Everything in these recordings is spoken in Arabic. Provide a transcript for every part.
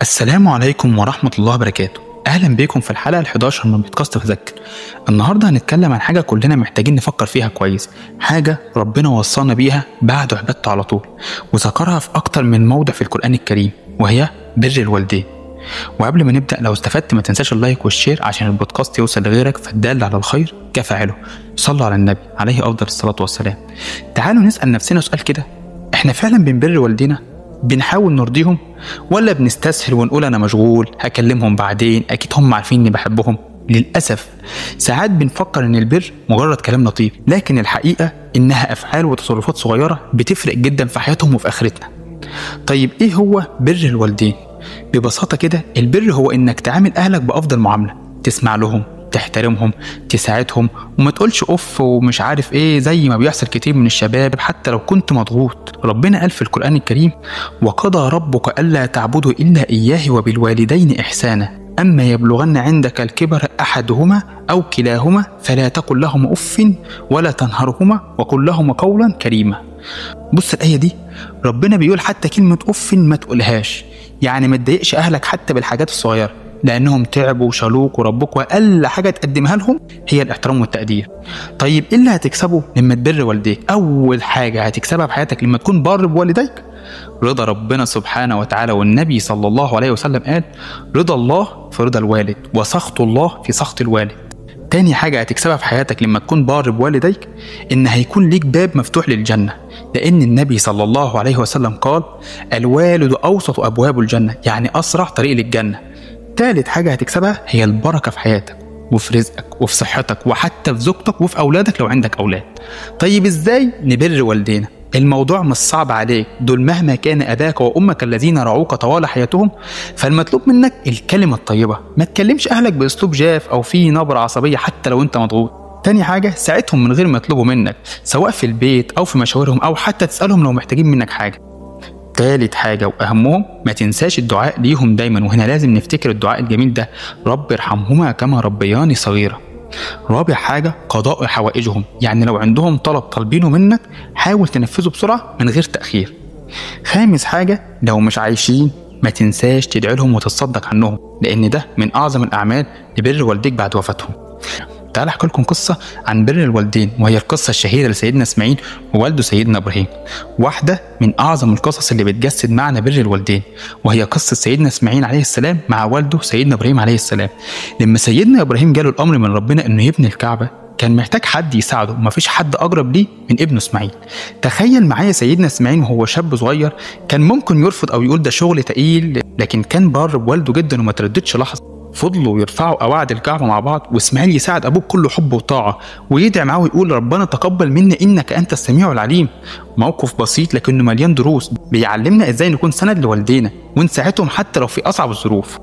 السلام عليكم ورحمة الله وبركاته. أهلا بكم في الحلقة ال11 من بودكاست فذكر. النهاردة هنتكلم عن حاجة كلنا محتاجين نفكر فيها كويس، حاجة ربنا وصانا بيها بعد عبادته على طول، وذكرها في أكتر من موضع في القرآن الكريم، وهي بر الوالدين. وقبل ما نبدأ، لو استفدت ما تنساش اللايك والشير عشان البودكاست يوصل لغيرك، فالدال على الخير كفاعله. صلوا على النبي عليه أفضل الصلاة والسلام. تعالوا نسأل نفسنا سؤال كده، احنا فعلا بنبر والدينا؟ بنحاول نرضيهم ولا بنستسهل ونقول انا مشغول هكلمهم بعدين، اكيد هم عارفين اني بحبهم؟ للاسف ساعات بنفكر ان البر مجرد كلام لطيف، لكن الحقيقه انها افعال وتصرفات صغيره بتفرق جدا في حياتهم وفي اخرتنا. طيب ايه هو بر الوالدين؟ ببساطه كده، البر هو انك تعامل اهلك بافضل معامله، تسمع لهم، تحترمهم، تساعدهم، وما تقولش اوف ومش عارف ايه زي ما بيحصل كتير من الشباب حتى لو كنت مضغوط. ربنا قال في القرآن الكريم: وقضى ربك ألا تعبدوا إلا إياه وبالوالدين إحسانا أما يبلغن عندك الكبر أحدهما أو كلاهما فلا تقل لهما أف ولا تنهرهما وقل لهما قولا كريما. بص الآية دي، ربنا بيقول حتى كلمة أف ما تقولهاش، يعني ما تضايقش أهلك حتى بالحاجات الصغيرة، لأنهم تعبوا وشالوك وربوك، وأقل حاجة تقدمها لهم هي الاحترام والتقدير. طيب إيه اللي هتكسبه لما تبر والديك؟ أول حاجة هتكسبها في حياتك لما تكون بار بوالديك رضا ربنا سبحانه وتعالى، والنبي صلى الله عليه وسلم قال: رضا الله في رضا الوالد وسخط الله في سخط الوالد. تاني حاجة هتكسبها في حياتك لما تكون بار بوالديك إن هيكون ليك باب مفتوح للجنة، لأن النبي صلى الله عليه وسلم قال: الوالد أوسط أبواب الجنة، يعني أسرع طريق للجنة. تالت حاجة هتكسبها هي البركة في حياتك وفي رزقك وفي صحتك وحتى في زوجتك وفي أولادك لو عندك أولاد. طيب إزاي نبر والدينا؟ الموضوع مش صعب عليك، دول مهما كان أباك وأمك الذين رعوك طوال حياتهم، فالمطلوب منك الكلمة الطيبة، ما تكلمش أهلك بأسلوب جاف أو فيه نبرة عصبية حتى لو أنت مضغوط. تاني حاجة، ساعدهم من غير ما يطلبوا منك، سواء في البيت أو في مشاورهم أو حتى تسألهم لو محتاجين منك حاجة. تالت حاجة وأهمهم، ما تنساش الدعاء ليهم دايما، وهنا لازم نفتكر الدعاء الجميل ده: رب ارحمهما كما ربياني صغيرة. رابع حاجة، قضاء حوائجهم، يعني لو عندهم طلب طالبينه منك حاول تنفذه بسرعة من غير تأخير. خامس حاجة، لو مش عايشين ما تنساش تدعي لهم وتتصدق عنهم، لأن ده من أعظم الأعمال لبر والديك بعد وفاتهم. تعال احكي لكم قصة عن بر الوالدين، وهي القصة الشهيرة لسيدنا اسماعيل ووالده سيدنا ابراهيم، واحدة من اعظم القصص اللي بتجسد معنى بر الوالدين، وهي قصة سيدنا اسماعيل عليه السلام مع والده سيدنا ابراهيم عليه السلام. لما سيدنا ابراهيم جاله الامر من ربنا انه يبني الكعبة، كان محتاج حد يساعده، ومفيش حد اقرب ليه من ابنه اسماعيل. تخيل معايا سيدنا اسماعيل وهو شاب صغير، كان ممكن يرفض او يقول ده شغل تقيل، لكن كان بار بوالده جدا وما ترددش لحظة. فضلوا يرفعوا قواعد الكعبة مع بعض، واسماعيل يساعد ابوه بكل حب وطاعة، ويدعي معاه ويقول: ربنا تقبل منا انك انت السميع العليم. موقف بسيط لكنه مليان دروس، بيعلمنا ازاي نكون سند لوالدينا ونساعدهم حتى لو في اصعب الظروف.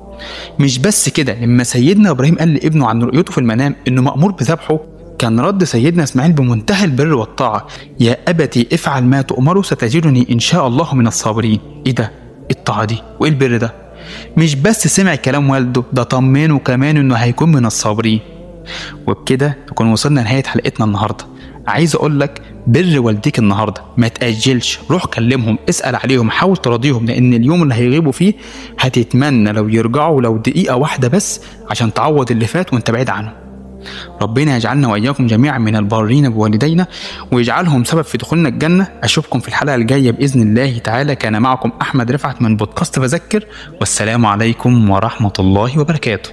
مش بس كده، لما سيدنا ابراهيم قال لابنه عن رؤيته في المنام انه مأمور بذبحه، كان رد سيدنا اسماعيل بمنتهى البر والطاعة: يا ابتي افعل ما تؤمر ستجدني ان شاء الله من الصابرين. ايه ده؟ الطاعة دي وايه البر ده؟ مش بس سمع كلام والده، ده طمنه كمان انه هيكون من الصابرين. وبكده نكون وصلنا لنهاية حلقتنا النهاردة. عايز اقول لك بر والديك النهاردة، ما تأجلش، روح كلمهم، اسأل عليهم، حاول تراضيهم، لان اليوم اللي هيغيبوا فيه هتتمنى لو يرجعوا لو دقيقة واحدة بس عشان تعوض اللي فات وانت بعيد عنهم. ربنا يجعلنا وإياكم جميعا من البارين بوالدينا، ويجعلهم سبب في دخولنا الجنة. أشوفكم في الحلقة الجاية بإذن الله تعالى. كان معكم أحمد رفعت من بودكاست فذكر، والسلام عليكم ورحمة الله وبركاته.